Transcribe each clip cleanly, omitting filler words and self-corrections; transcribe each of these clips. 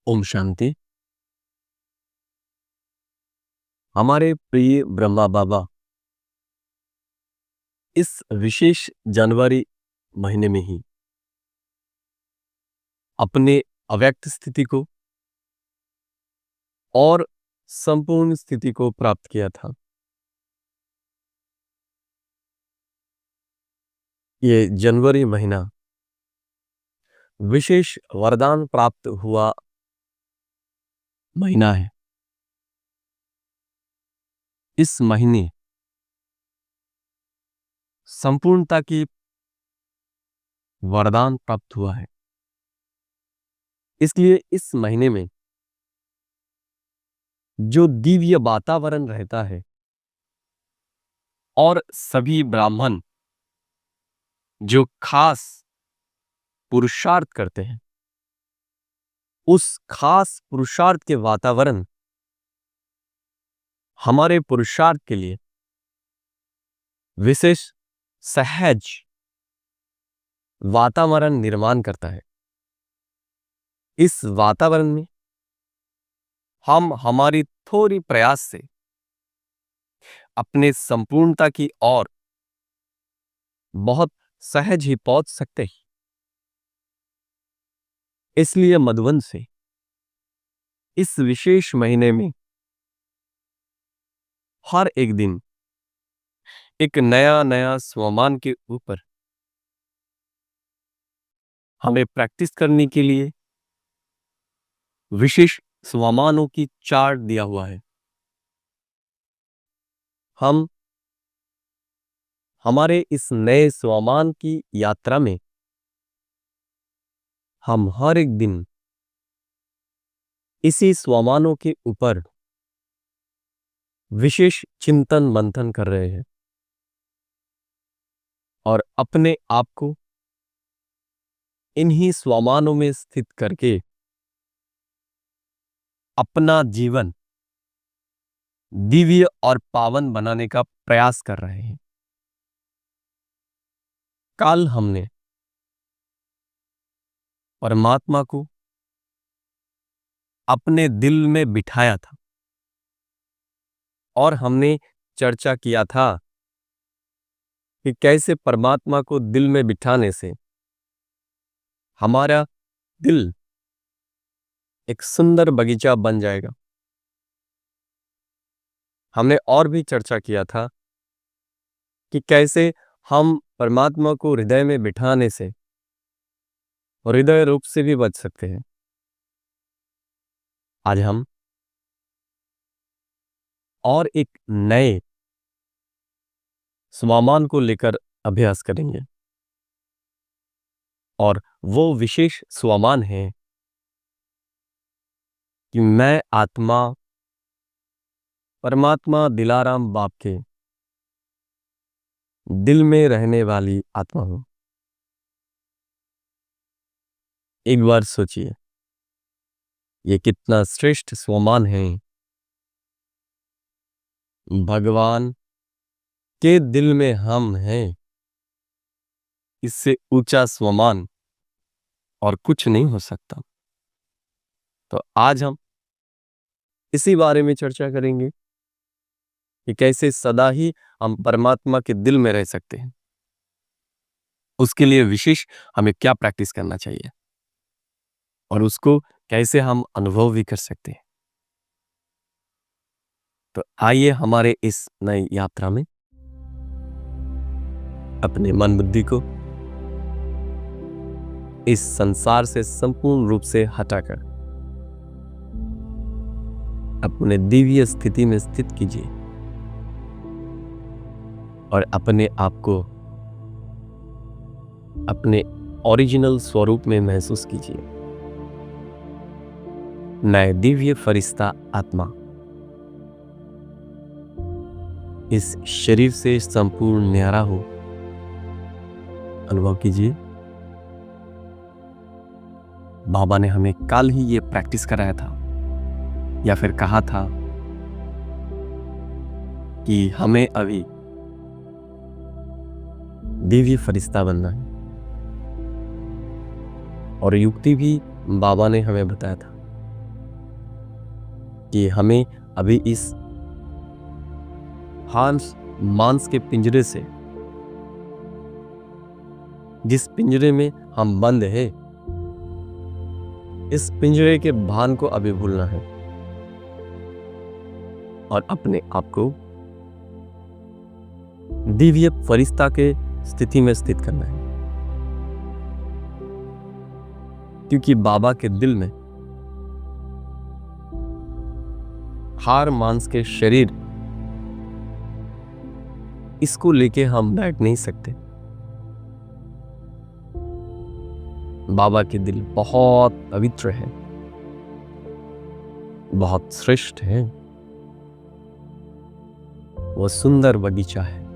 ओम शांति। हमारे प्रिय ब्रह्मा बाबा इस विशेष जनवरी महीने में ही अपने अव्यक्त स्थिति को और संपूर्ण स्थिति को प्राप्त किया था। ये जनवरी महीना विशेष वरदान प्राप्त हुआ महीना है। इस महीने संपूर्णता की वरदान प्राप्त हुआ है। इसलिए इस महीने में जो दिव्य वातावरण रहता है और सभी ब्राह्मण जो खास पुरुषार्थ करते हैं, उस खास पुरुषार्थ के वातावरण हमारे पुरुषार्थ के लिए विशेष सहज वातावरण निर्माण करता है। इस वातावरण में हम हमारी थोड़ी प्रयास से अपने संपूर्णता की ओर बहुत सहज ही पहुंच सकते हैं। इसलिए मधुबन से इस विशेष महीने में हर एक दिन एक नया नया स्वमान के ऊपर हमें प्रैक्टिस करने के लिए विशेष स्वमानों की चार्ट दिया हुआ है। हम हमारे इस नए स्वमान की यात्रा में हम हर एक दिन इसी स्वमानों के ऊपर विशेष चिंतन मंथन कर रहे हैं और अपने आप को इन्हीं स्वमानों में स्थित करके अपना जीवन दिव्य और पावन बनाने का प्रयास कर रहे हैं। कल हमने परमात्मा को अपने दिल में बिठाया था और हमने चर्चा किया था कि कैसे परमात्मा को दिल में बिठाने से हमारा दिल एक सुंदर बगीचा बन जाएगा। हमने और भी चर्चा किया था कि कैसे हम परमात्मा को हृदय में बिठाने से हृदय रोग से भी बच सकते हैं। आज हम और एक नए स्वमान को लेकर अभ्यास करेंगे और वो विशेष स्वमान है कि मैं आत्मा परमात्मा दिलाराम बाप के दिल में रहने वाली आत्मा हूं। एक बार सोचिए, ये कितना श्रेष्ठ स्वमान है। भगवान के दिल में हम हैं, इससे ऊंचा स्वमान और कुछ नहीं हो सकता। तो आज हम इसी बारे में चर्चा करेंगे कि कैसे सदा ही हम परमात्मा के दिल में रह सकते हैं। उसके लिए विशेष हमें क्या प्रैक्टिस करना चाहिए और उसको कैसे हम अनुभव भी कर सकते हैं। तो आइए हमारे इस नई यात्रा में अपने मन बुद्धि को इस संसार से संपूर्ण रूप से हटाकर अपने दिव्य स्थिति में स्थित कीजिए और अपने आप को अपने ओरिजिनल स्वरूप में महसूस कीजिए। नए दिव्य फरिश्ता आत्मा इस शरीर से संपूर्ण न्यारा हो अनुभव कीजिए। बाबा ने हमें कल ही ये प्रैक्टिस कराया था या फिर कहा था कि हमें अभी दिव्य फरिश्ता बनना है और युक्ति भी बाबा ने हमें बताया था कि हमें अभी इस मांस के पिंजरे से, जिस पिंजरे में हम बंद हैं, इस पिंजरे के भान को अभी भूलना है और अपने आप को दिव्य फरिश्ता के स्थिति में स्थित करना है। क्योंकि बाबा के दिल में हार मांस के शरीर, इसको लेके हम बैठ नहीं सकते। बाबा के दिल बहुत पवित्र है, बहुत श्रेष्ठ है। वो सुंदर बगीचा है।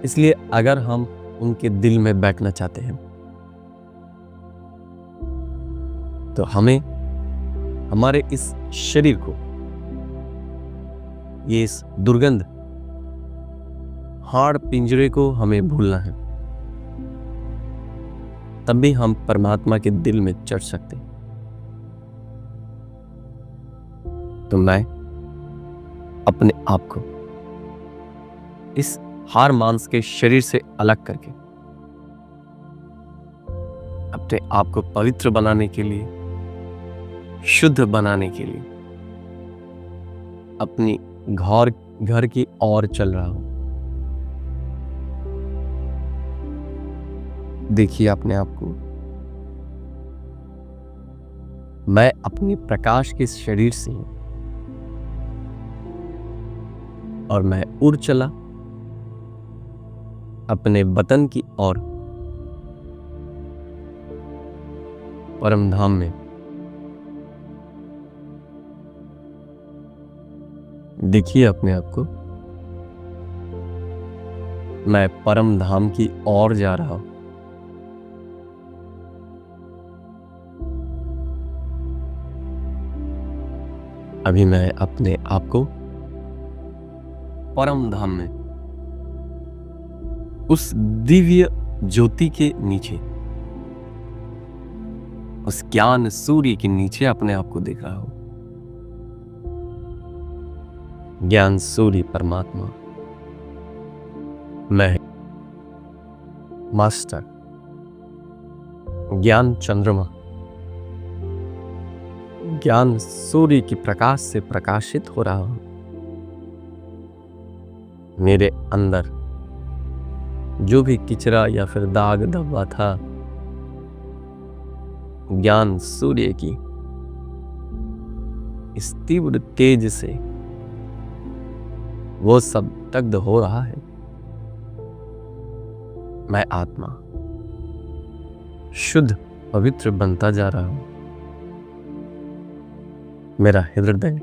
इसलिए अगर हम उनके दिल में बैठना चाहते हैं तो हमें हमारे इस शरीर को, ये इस दुर्गंध हाड़ पिंजरे को हमें भूलना है। तब भी हम परमात्मा के दिल में चढ़ सकते। तो मैं अपने आप को इस हार मांस के शरीर से अलग करके अपने आप को पवित्र बनाने के लिए, शुद्ध बनाने के लिए अपनी घर की ओर चल रहा हूं। देखिए अपने आप को, मैं अपने प्रकाश के शरीर से हूं और मैं उड़ चला अपने वतन की ओर, परम धाम में। देखिए अपने आप को, मैं परम धाम की ओर जा रहा हूं। अभी मैं अपने आप को परम धाम में, उस दिव्य ज्योति के नीचे, उस ज्ञान सूर्य के नीचे अपने आप को देख रहा हूं। ज्ञान सूर्य परमात्मा, मैं मास्टर ज्ञान चंद्रमा, ज्ञान सूर्य के प्रकाश से प्रकाशित हो रहा हूं। मेरे अंदर जो भी किचरा या फिर दाग धब्बा था, ज्ञान सूर्य की इस तीव्र तेज से वो सब दग्ध हो रहा है। मैं आत्मा शुद्ध पवित्र बनता जा रहा हूं। मेरा हृदय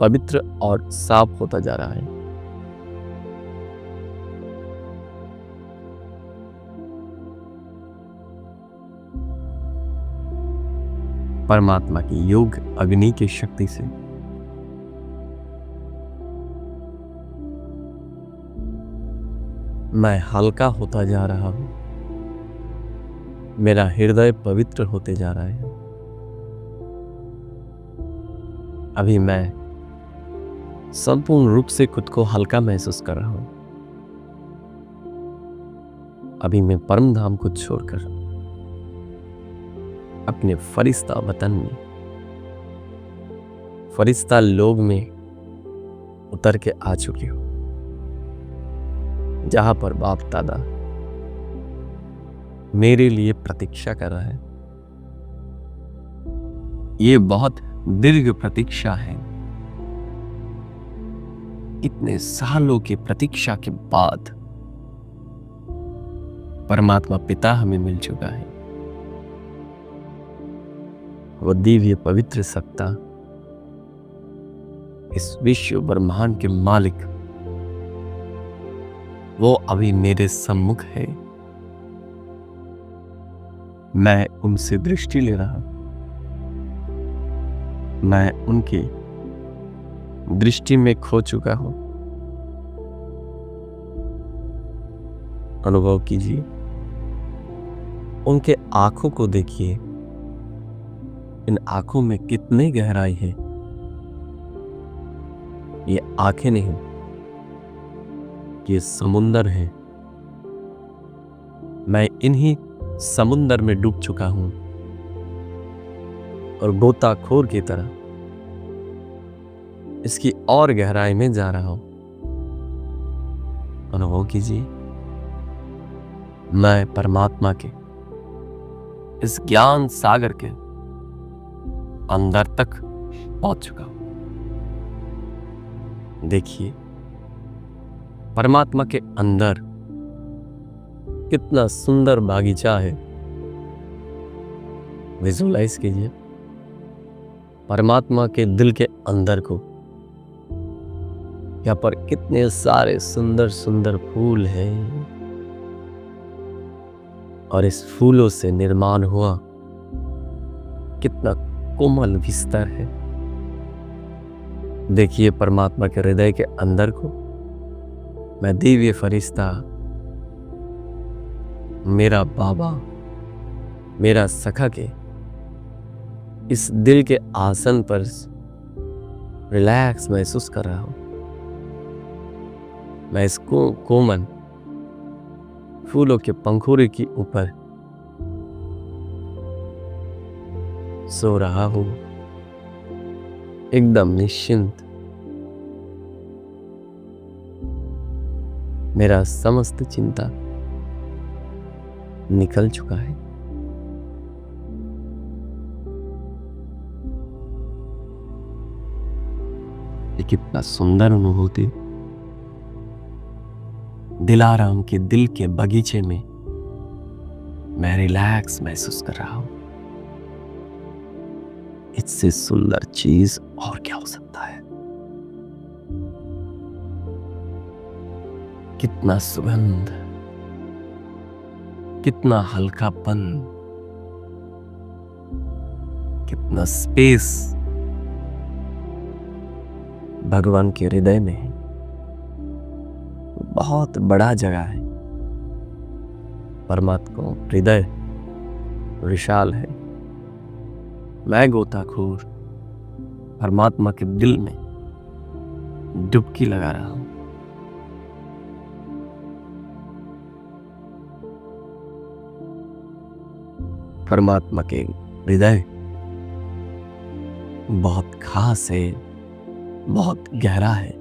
पवित्र और साफ होता जा रहा है। परमात्मा की योग अग्नि की शक्ति से मैं हल्का होता जा रहा हूं। मेरा हृदय पवित्र होते जा रहा है। अभी मैं संपूर्ण रूप से खुद को हल्का महसूस कर रहा हूं। अभी मैं परम धाम को छोड़कर अपने फरिश्ता वतन में, फरिश्ता लोग में उतर के आ चुकी हूं, जहां पर बाप दादा मेरे लिए प्रतीक्षा कर रहा है। ये बहुत दीर्घ प्रतीक्षा है। इतने सालों की प्रतीक्षा के बाद परमात्मा पिता हमें मिल चुका है। वो दिव्य पवित्र सत्ता, इस विश्व ब्रह्मांड के मालिक, वो अभी मेरे सम्मुख है। मैं उनसे दृष्टि ले रहा हूं। मैं उनकी दृष्टि में खो चुका हूं। अनुभव कीजिए, उनके आंखों को देखिए, इन आंखों में कितनी गहराई है। ये आंखें नहीं, ये समुंदर है। मैं इन्हीं समुंदर में डूब चुका हूं और गोताखोर की तरह इसकी और गहराई में जा रहा हूं। अनुभव कीजिए, मैं परमात्मा के इस ज्ञान सागर के अंदर तक पहुंच चुका हूं। देखिए, परमात्मा के अंदर कितना सुंदर बागीचा है। विजुअलाइज कीजिए परमात्मा के दिल के अंदर को। यहाँ पर कितने सारे सुंदर सुंदर फूल हैं और इस फूलों से निर्माण हुआ कितना कोमल बिस्तर है। देखिए परमात्मा के हृदय के अंदर को। मैं दिव्य फरिश्ता, मेरा बाबा, मेरा सखा के इस दिल के आसन पर रिलैक्स महसूस कर रहा हूं। मैं इस कोमल फूलों के पंखुड़ी के ऊपर सो रहा हूं, एकदम निश्चिंत। मेरा समस्त चिंता निकल चुका है। ये कितना सुंदर अनुभूति। दिलाराम के दिल के बगीचे में मैं रिलैक्स महसूस कर रहा हूं। इससे सुंदर चीज और क्या हो सकता है। कितना सुगंध, कितना हल्कापन, कितना स्पेस भगवान के हृदय में है। बहुत बड़ा जगह है। परमात्मा हृदय विशाल है। मैं गोताखोर परमात्मा के दिल में डुबकी लगा रहा हूं। परमात्मा के हृदय बहुत खास है, बहुत गहरा है।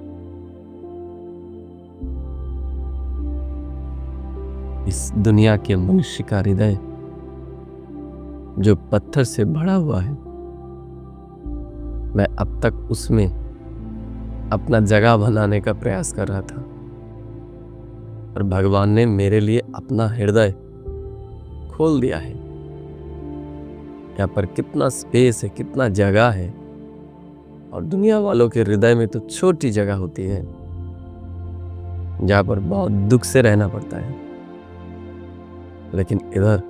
इस दुनिया के मनुष्य का हृदय जो पत्थर से भरा हुआ है, मैं अब तक उसमें अपना जगह बनाने का प्रयास कर रहा था, और भगवान ने मेरे लिए अपना हृदय खोल दिया है। यहाँ पर कितना स्पेस है, कितना जगह है। और दुनिया वालों के हृदय में तो छोटी जगह होती है, जहां पर बहुत दुख से रहना पड़ता है। लेकिन इधर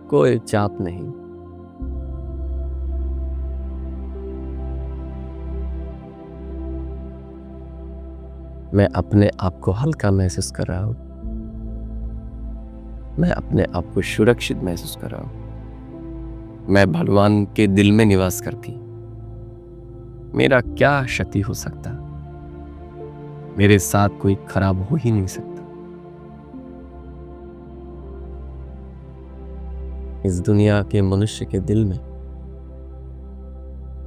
कोई चाप नहीं। मैं अपने आप को हल्का महसूस कर रहा हूं। मैं अपने आप को सुरक्षित महसूस कर रहा हूं। मैं भगवान के दिल में निवास करती। मेरा क्या क्षति हो सकता? मेरे साथ कोई खराब हो ही नहीं सकता। इस दुनिया के मनुष्य के दिल में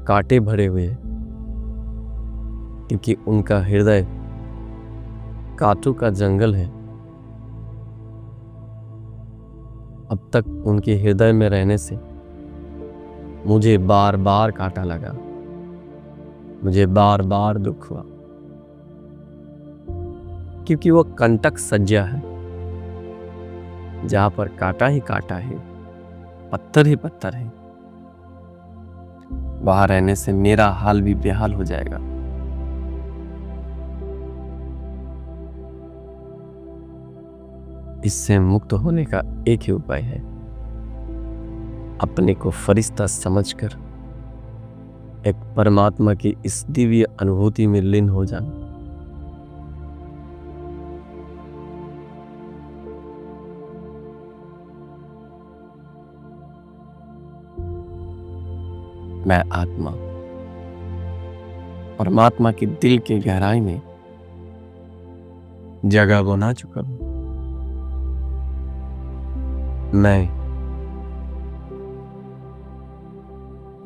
कांटे भरे हुए हैं, क्योंकि उनका हृदय कांटों का जंगल है। अब तक उनके हृदय में रहने से मुझे बार बार कांटा लगा, मुझे बार बार दुख हुआ, क्योंकि वो कंटक सज्जा है, जहां पर कांटा ही कांटा है, पत्थर ही पत्थर है। वहां रहने से मेरा हाल भी बेहाल हो जाएगा। इससे मुक्त होने का एक ही उपाय है, अपने को फरिश्ता समझकर एक परमात्मा की इस दिव्य अनुभूति में लीन हो जाना। मैं आत्मा परमात्मा की दिल की गहराई में जगह बना चुका हूं। मैं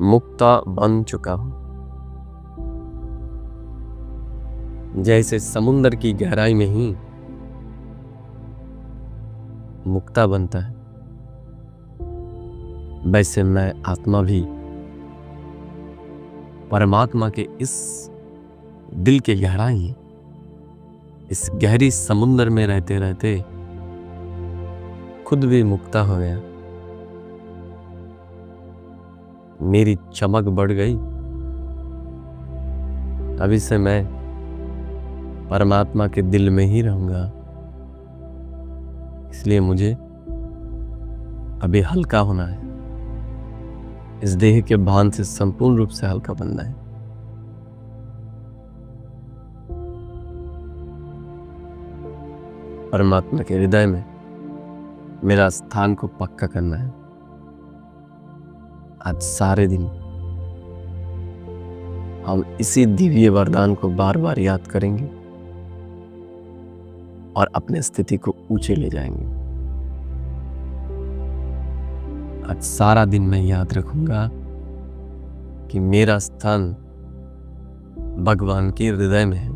मुक्ता बन चुका हूं। जैसे समुद्र की गहराई में ही मुक्ता बनता है, वैसे मैं आत्मा भी परमात्मा के इस दिल के गहराई, इस गहरी समुद्र में रहते रहते खुद भी मुक्ता हो गया। मेरी चमक बढ़ गई। अभी से मैं परमात्मा के दिल में ही रहूंगा। इसलिए मुझे अभी हल्का होना है। इस देह के भान से संपूर्ण रूप से हल्का बनना है। परमात्मा के हृदय में मेरा स्थान को पक्का करना है। आज सारे दिन हम इसी दिव्य वरदान को बार बार याद करेंगे और अपने स्थिति को ऊंचे ले जाएंगे। आज सारा दिन मैं याद रखूंगा कि मेरा स्थान भगवान के हृदय में है,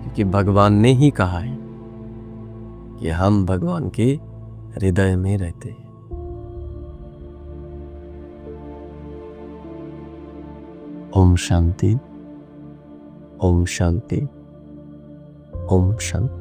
क्योंकि भगवान ने ही कहा है कि हम भगवान के हृदय में रहते हैं। ओम शांति, ओम शांति, ओम शांति।